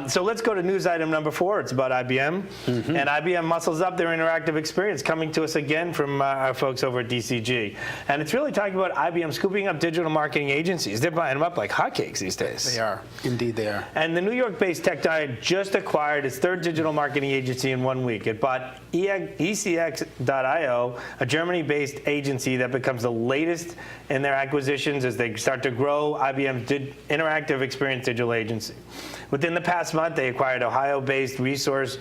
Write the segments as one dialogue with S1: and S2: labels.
S1: So let's go to news item number 4. It's about IBM. And IBM muscles up their interactive experience, coming to us again from our folks over at DCG. And it's really talking about IBM scooping up digital marketing agencies. They're buying them up like hotcakes these days.
S2: They are. Indeed they are.
S1: And the New York-based tech giant just acquired its 3rd digital marketing agency in 1 week. It bought ECX.io, a Germany-based agency that becomes the latest in their acquisitions as they start to grow IBM's Interactive Experience digital agency. Within the past month, they acquired Ohio-based resource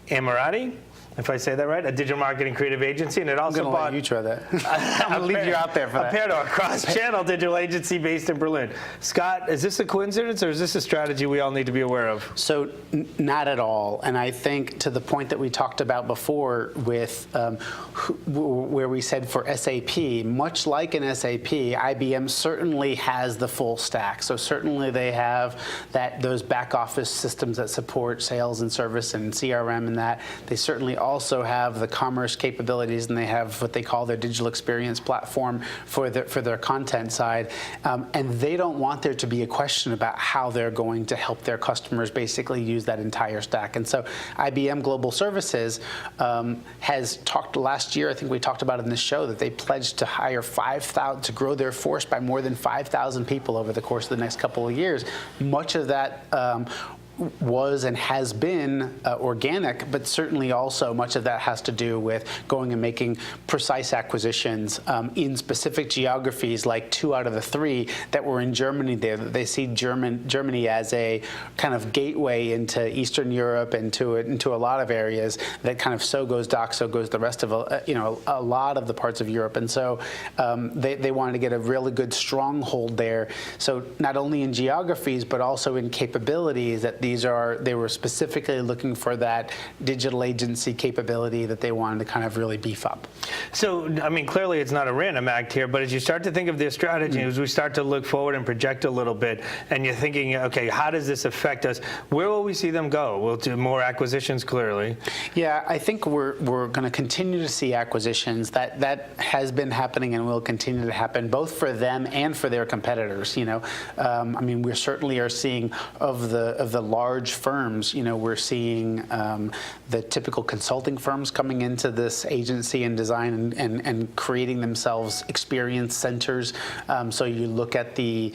S1: Ammirati, if I say that right, a digital marketing creative agency, and it also
S2: bought. I'm going to let you try that. I'm going to leave you out there for that.
S1: Aperto, a cross-channel digital agency based in Berlin. Scott, is this a coincidence, or is this a strategy we all need to be aware of?
S2: So, not at all. And I think to the point that we talked about before with where we said for SAP, much like in SAP, IBM certainly has the full stack. So certainly they have those back office systems that support sales and service and CRM and that. They certainly also have the commerce capabilities, and they have what they call their digital experience platform for their content side. And they don't want there to be a question about how they're going to help their customers basically use that entire stack. And so IBM Global Services has talked last year, I think we talked about it in this show, that they pledged to hire 5,000, to grow their force by more than 5,000 people over the course of the next couple of years. Much of that was and has been organic, but certainly also much of that has to do with going and making precise acquisitions in specific geographies, like 2 out of the 3 that were in Germany there. They see Germany as a kind of gateway into Eastern Europe and into a lot of areas that kind of so goes DACH, so goes the rest of a lot of the parts of Europe. And so they wanted to get a really good stronghold there. So not only in geographies, but also in capabilities that they were specifically looking for that digital agency capability that they wanted to kind of really beef up.
S1: So, I mean, clearly it's not a random act here, but as you start to think of their strategy, as we start to look forward and project a little bit, and you're thinking, okay, how does this affect us? Where will we see them go? We'll do more acquisitions, clearly.
S2: Yeah, I think we're going to continue to see acquisitions. That has been happening and will continue to happen, both for them and for their competitors. I mean, we certainly are seeing of the large firms, we're seeing the typical consulting firms coming into this agency and design and creating themselves experience centers. So you look at the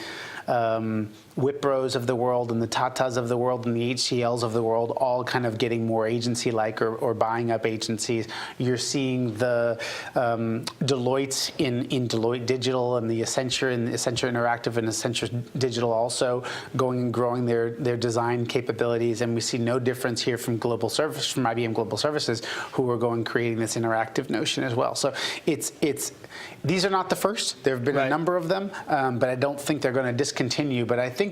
S2: Wipros of the world and the Tatas of the world and the HCLs of the world all kind of getting more agency-like or buying up agencies. You're seeing the Deloitte in Deloitte Digital and the Accenture Interactive and Accenture Digital also going and growing their design capabilities. And we see no difference here from IBM Global Services, who are going creating this interactive notion as well. So these are not the first. There have been a number of them, but I don't think they're going to discontinue. But I think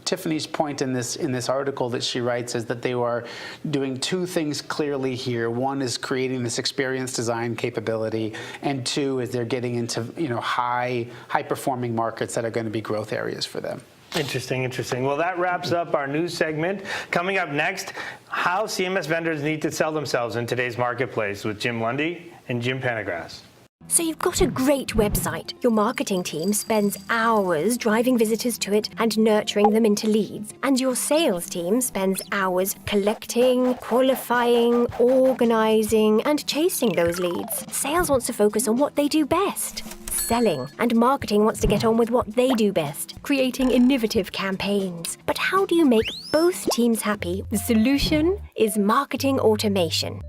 S2: Tiffany's point in this article that she writes is that they are doing 2 things clearly here. One is creating this experience design capability, and 2 is they're getting into high performing markets that are going to be growth areas for them.
S1: Interesting, interesting. Well, that wraps up our news segment. Coming up next, how CMS vendors need to sell themselves in today's marketplace with Jim Lundy and Jim Pendergrass.
S3: So you've got a great website. Your marketing team spends hours driving visitors to it and nurturing them into leads. And your sales team spends hours collecting, qualifying, organizing, and chasing those leads. Sales wants to focus on what they do best, selling, and marketing wants to get on with what they do best, creating innovative campaigns. But how do you make both teams happy? The solution is marketing automation.